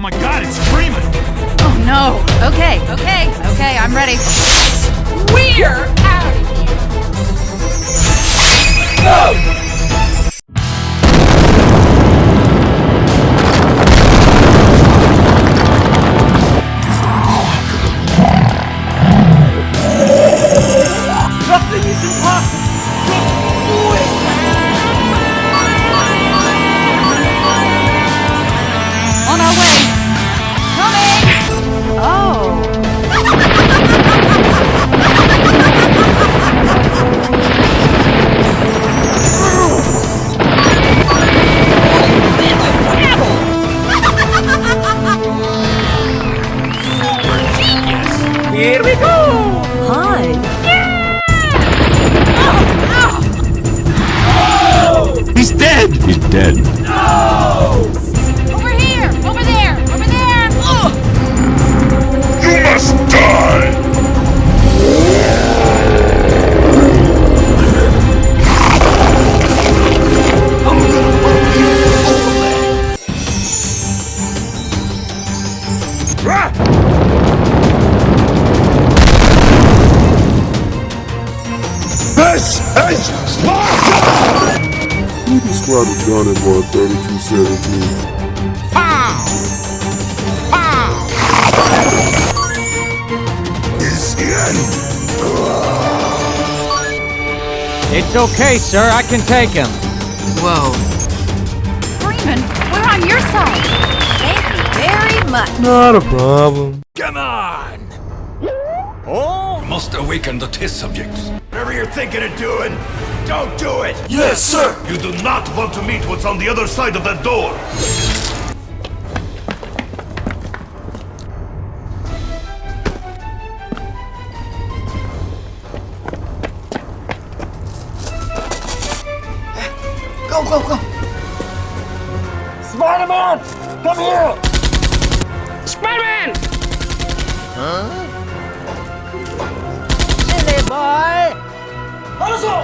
my god, it's Freeman! Oh no. Okay, I'm ready. We're out of here! Go! Nothing is impossible! Just do it! On our way. Coming. Oh. Here we go! Hi. He's dead! He's dead. No! Over here. Over there. Over there. Ugh. You must die! I'm gonna pump you full of This is Sparta! Ruby Squad was done in 132-17. Pow! Pow! Is the end. It's okay, sir. I can take him. Whoa. Freeman, we're on your side. Thank you very much. Not a problem. Come on! Oh! You must awaken the test subjects. Whatever you're thinking of doing, don't do it! Yes, sir! You do not want to meet what's on the other side of that door! Go, go, go! Spider-Man! Come here! Spider-Man! Silly boy! Alonso!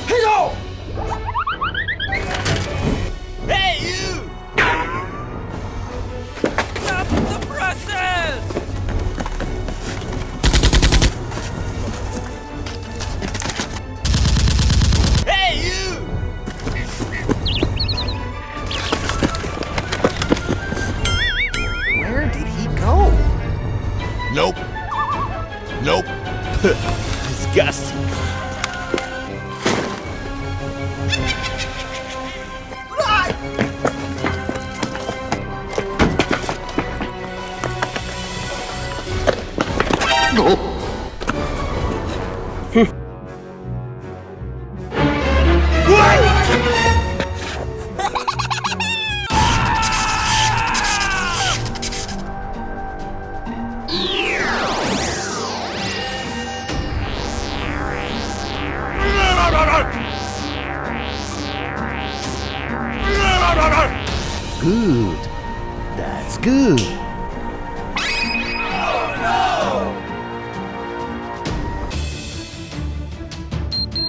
Hito! Hey, you! Stop the process! Hey, you! Where did he go? Nope. Nope. Disgusting. Good. That's good.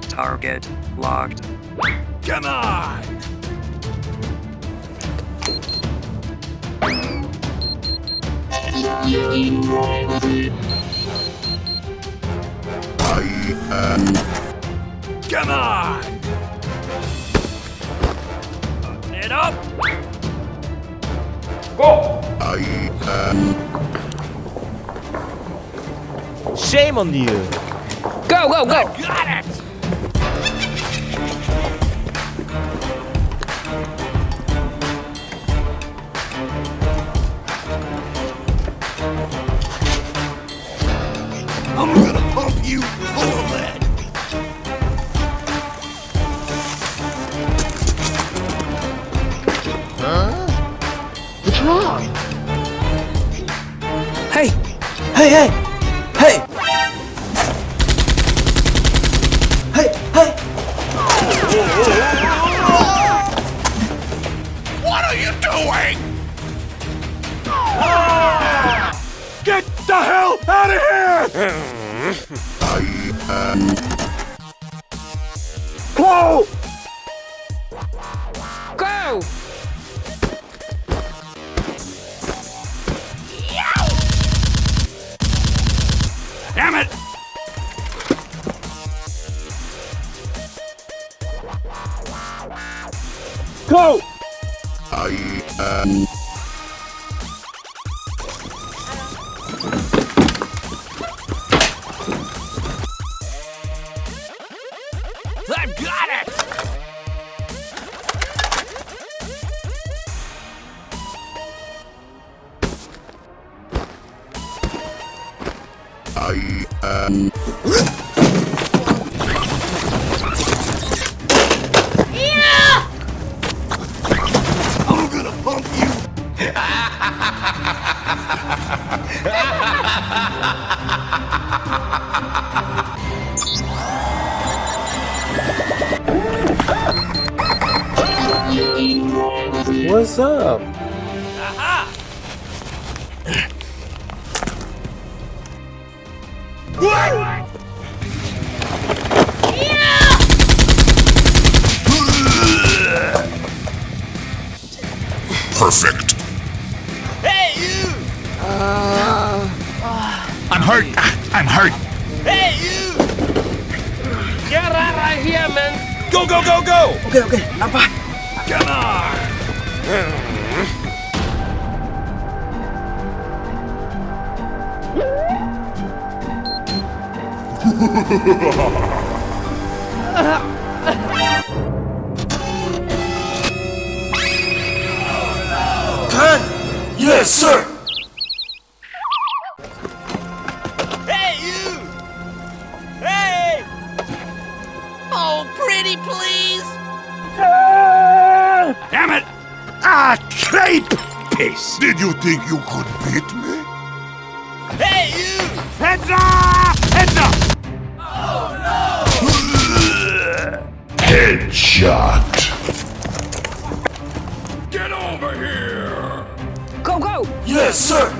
Target locked. Come on! Come on! It up! Shame on you. Go, go, go! Got it! I'm gonna pump you full of lead! What's wrong? Hey! Hey, hey! Hey! Hey, hey! What are you doing? Get the hell out of here! Whoa! Go! Go! I've got it! I'm gonna pump you. What's up? Perfect. Hey, you! I'm hurt. I'm hurt. Hey, you! Get out of here, man! Go, go, go, go! Okay, okay, nampak. Come on! Kan? Yes, sir. Hey, you! Hey! Oh, pretty please. Damn it! Ah, crepe! Piss! Did you think you could beat me? Hey, you! Heads up! Heads up! Oh, no! Headshot! Get over here! Go, go! Yes, sir.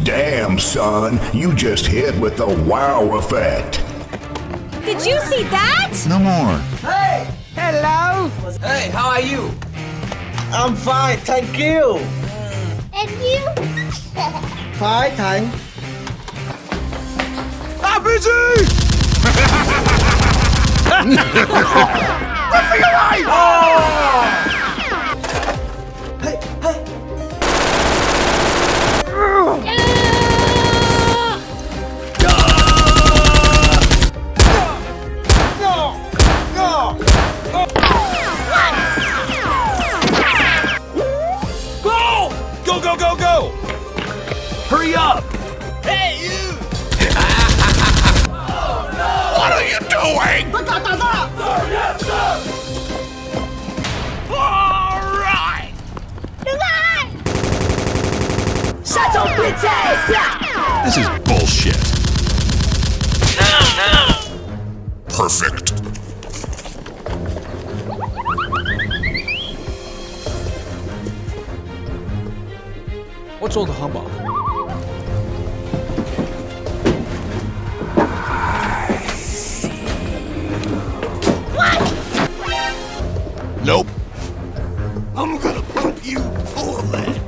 Damn, son, you just hit with the wow effect. Did you see that? No more. Hey! Hello? Hey, how are you? I'm fine, thank you. And you? Fine, thanks. I'm busy! Run for your life! Hey, hey. Go, go, go, go! Hurry up! Hey, you! Oh, no! What are you doing? Yes, sir! All right! Shut your bitch ass up. This is bullshit. Perfect. What's all the hubbub? Nope. I'm gonna pump you full of that.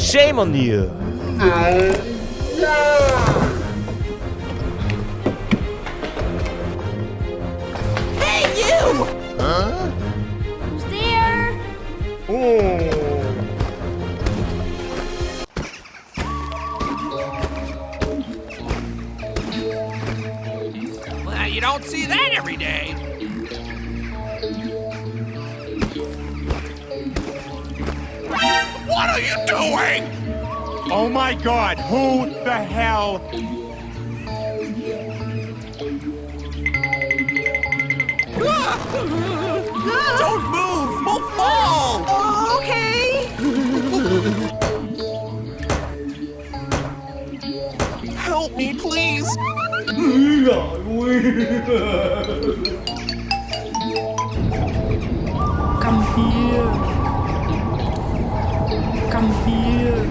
Shame on you. Hey, you! Who's there? Well, you don't see that every day. What are you doing? Oh my god, who the hell? Don't move! We'll fall! Okay. Help me, please. Come here. Come here.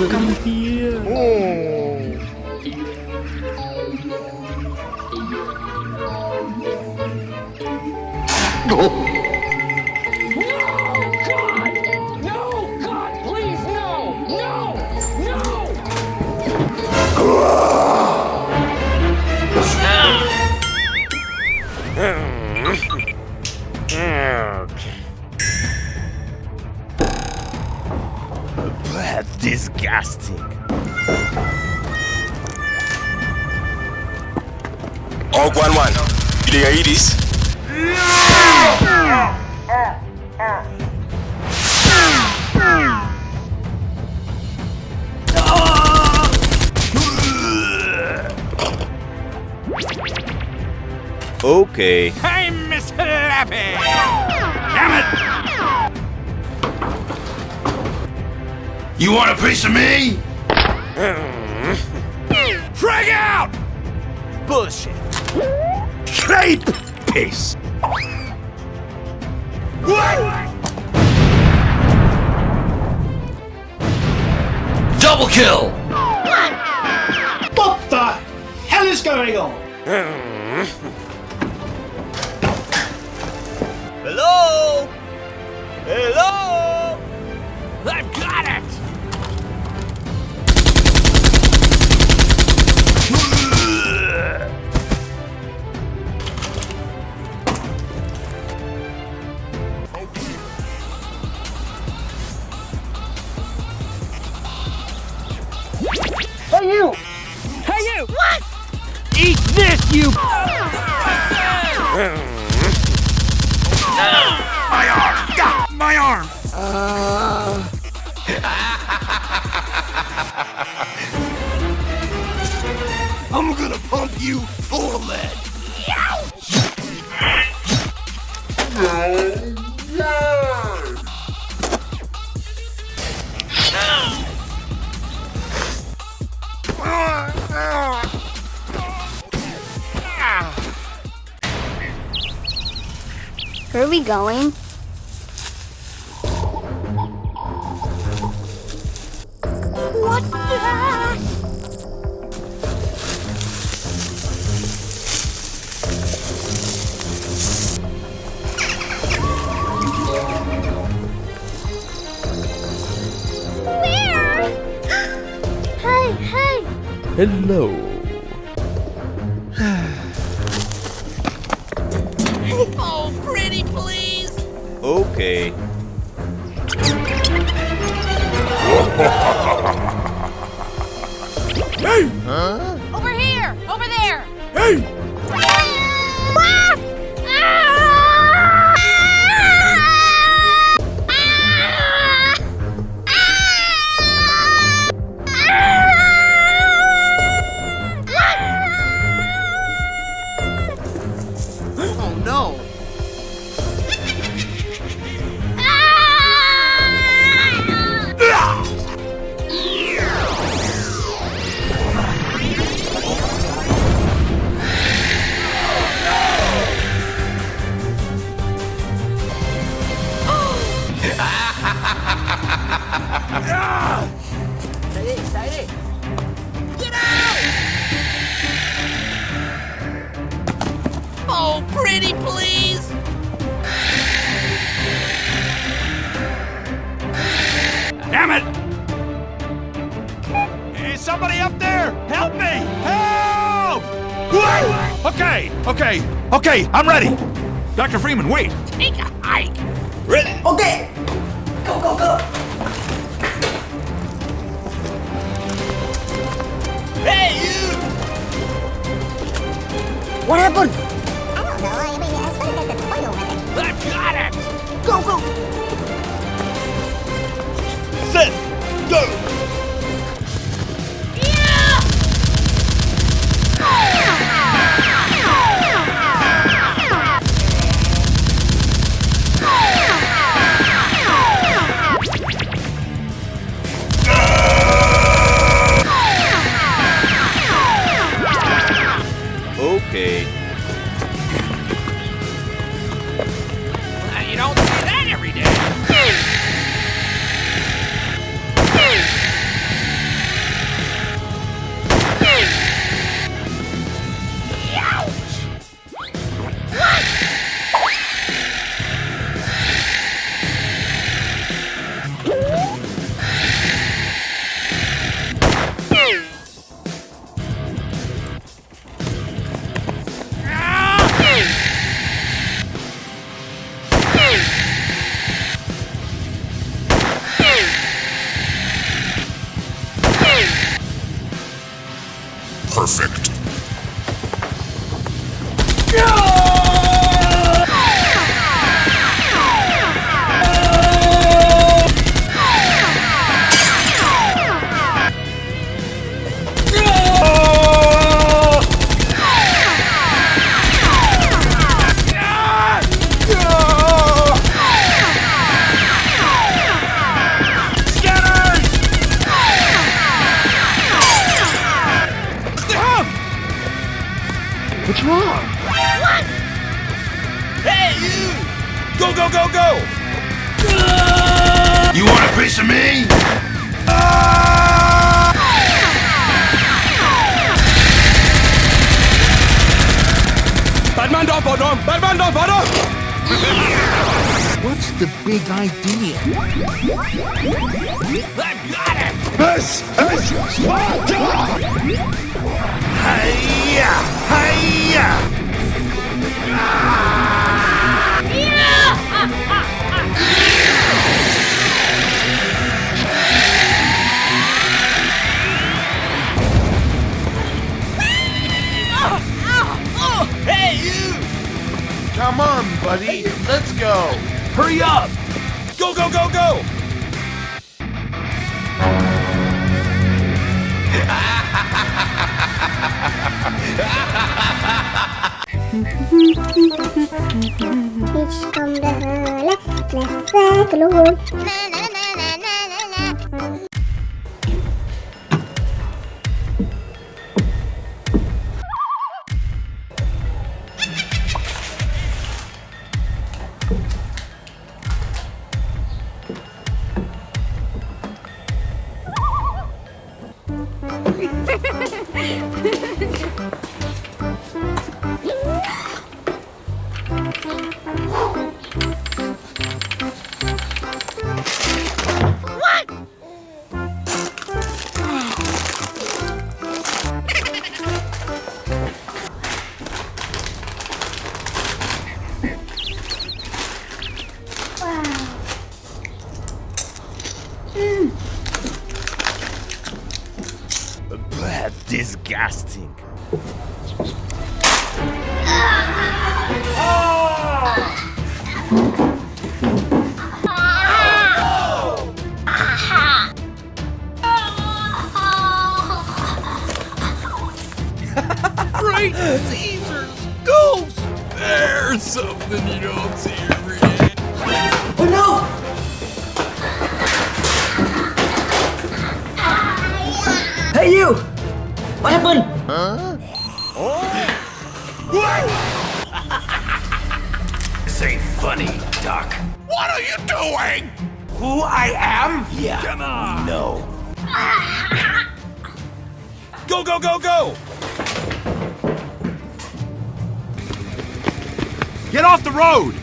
Come here. No! That's disgusting. Oh, 1-1. You think I eat this? Okay. Hey, Miss Lappy! Damn it! You want a piece of me? Frag out! Bullshit. Crepe piece. What? Double kill! What the hell is going on? Hello? Hello? I've got it! Hey you! Hey, you! What? Eat this, you... My arm! Gah! My arm! I'm gonna pump you full of lead. Where are we going? What's that? Where? Hey, hey! Hello. Oh, pretty please. Okay. Hey! Over here! Over there! Hey! Oh no. Get out! Oh, pretty please. Damn it! Is somebody up there? Help me! Help! Okay, I'm ready. Dr. Freeman, wait. Take a hike. Ready? Okay! Go, go, go! Hey, you! What happened? I've got it. Go, go! Set! Go! Okay. You don't see that every day. Go, go, go, go! You want a piece of me? Batman da bottom! Batman da bottom! What's the big idea? I got it! This is Sparta! Hiya! Hiya! Hey, you! Come on, buddy. Let's go. Hurry up! Go, go, go, go! Hiç komda höle, lässe glor. Disgusting. Great Caesar's ghost! There's something you don't see every day. Oh no! Hey you! What happened? This ain't funny, Doc. What are you doing? Who I am? Yeah. Come on! No. Go, go, go, go! Get off the road!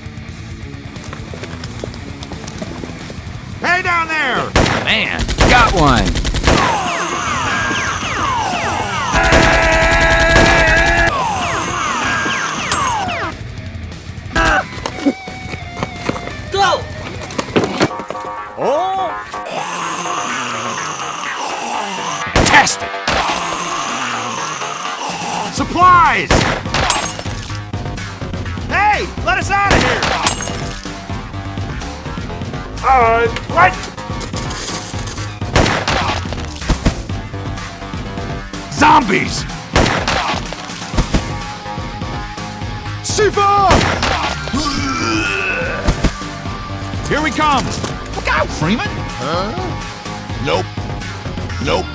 Hey down there! Man, got one. Go! Oh! Fantastic! Supplies! Hey, let us out of here! What? Zombies! Shiva! Here we come! Look out, Freeman! Nope. Nope.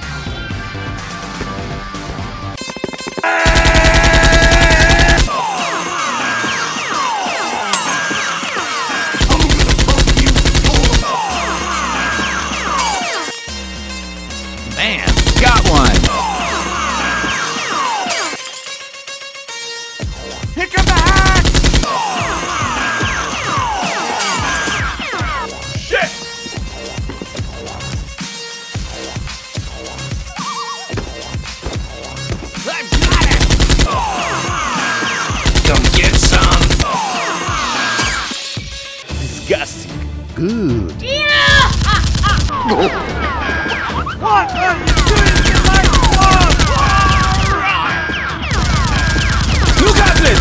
Man, got one. Here come the hacks! Shit! I got it! Come get some! Disgusting. Good. What are you doing to my club? Look at this!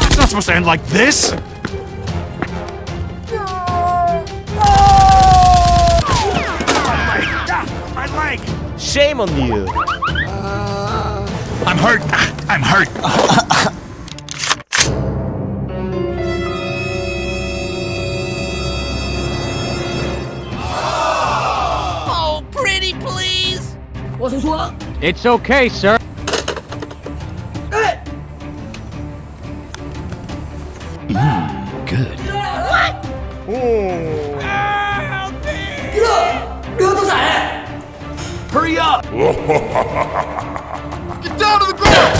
It's not supposed to end like this! My leg! Shame on you. I'm hurt! I'm hurt! Oh, pretty please. 我叔叔。 It's okay, sir. Good. Hurry up! Get down to the ground!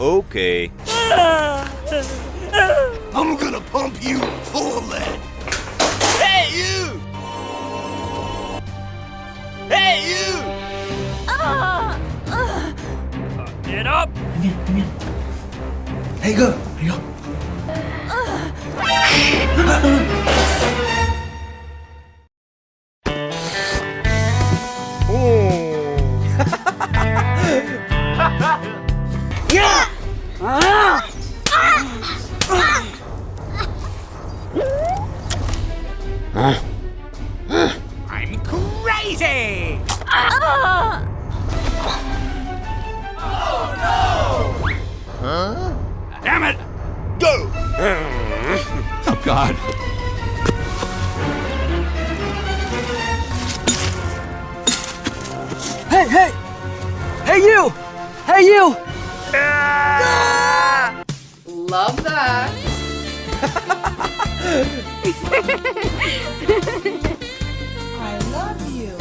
Okay. I'm gonna pump you full of lead. Hey, you! Hey, you! Get up! Hey, go. Hey, go. I'm crazy! Damn it! Go! Oh, God. Hey, hey! Hey, you! Hey, you! Love that. I love you.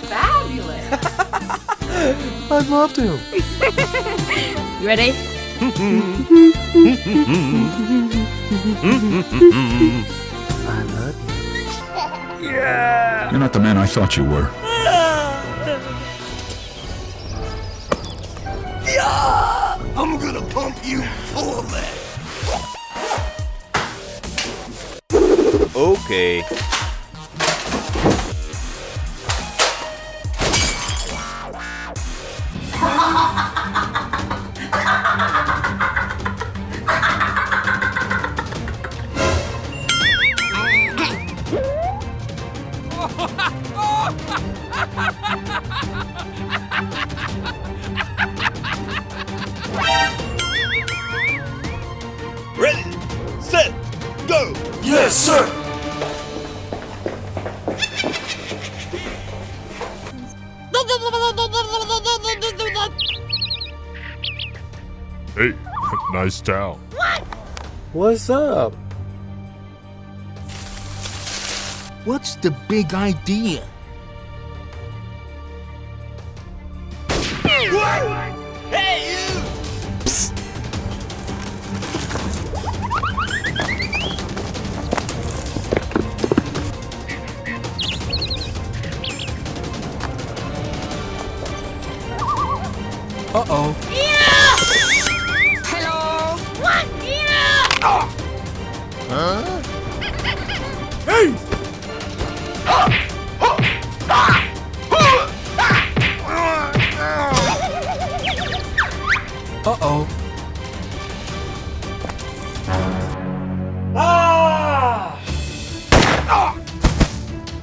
Fabulous. I'd love to. You ready? I love you. You're not the man I thought you were. I'm gonna pump you full of lead. Okay. Ready, set, go! Yes, sir. Hey, nice towel. What's up? What's the big idea? Hey, you! Uh-oh. Hello. Huh? Hey! Uh-oh.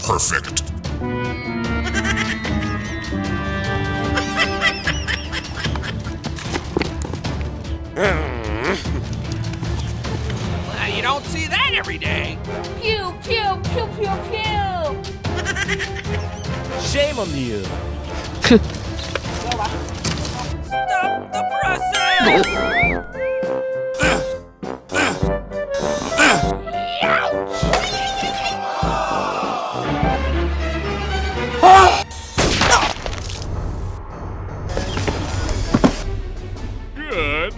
Perfect. You don't see that every day. Pew, pew, pew, pew, pew. Shame on you. Stop the presses! Good.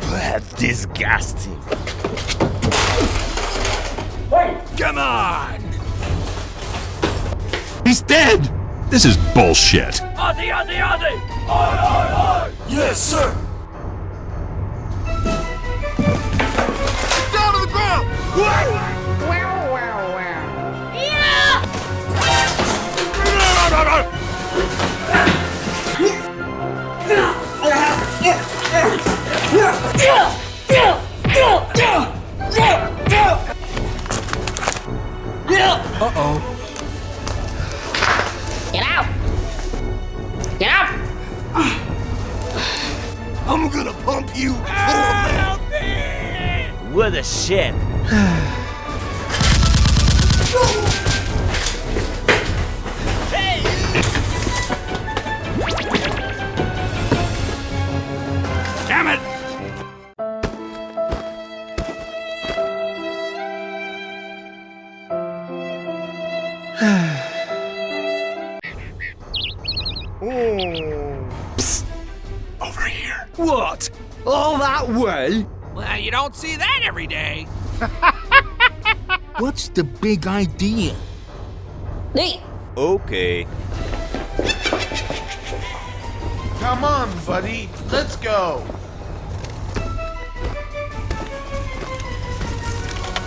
That's disgusting. Come on! He's dead! This is bullshit. Ozzy, Ozzy, Ozzy! Oi, oi, oi! Yes, sir. Down to the ground! Uh-oh. Get out. Get out. I'm gonna pump you full of lead. What a shit. Hey, Damn it! over here. What? All that way? Well, you don't see that every day. What's the big idea? Okay. Come on, buddy. Let's go.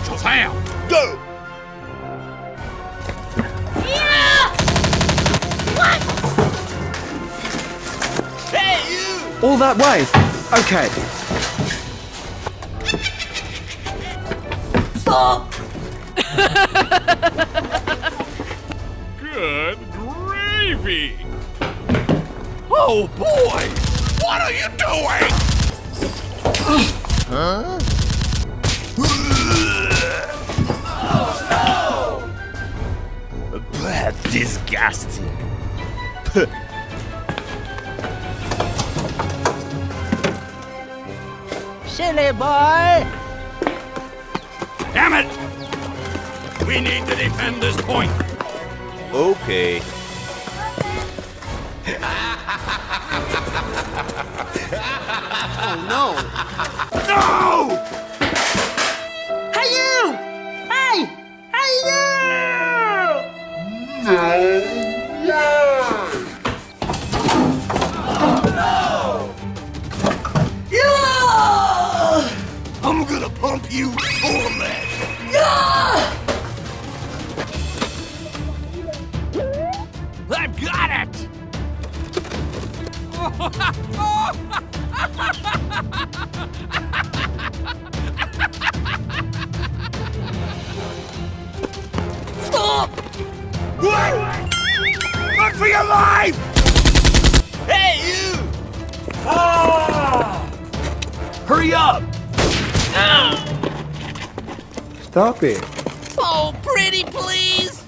Shazam! Go! Hey, you! All that way? Okay. Good gravy. Oh, boy! What are you doing? Huh? That's disgusting. Silly boy! Damn it! We need to defend this point. Okay. No! Hey you! Hey! Hey you! I'm gonna pump you full of lead. I've got it! Stop! Run for your life! Hey, you! Hurry up! Stop it. Oh, pretty please!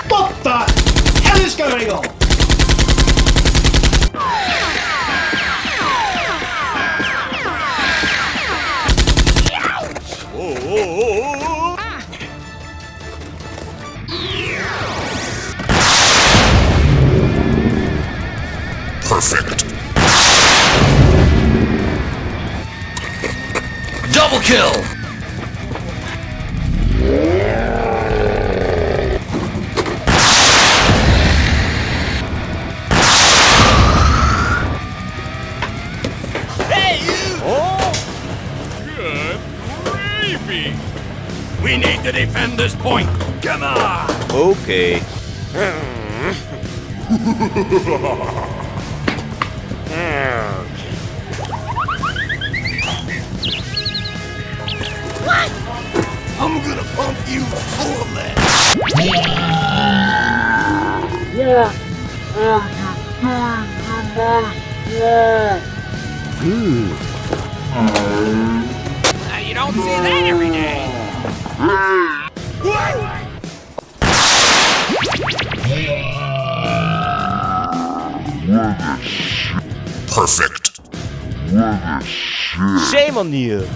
What the hell is going on? Perfect. Double kill! Hey, you! Good gravy. We need to defend this point. Come on! Okay. I'm gonna pump you full of lead. You don't see that every day. Perfect. Shame on you.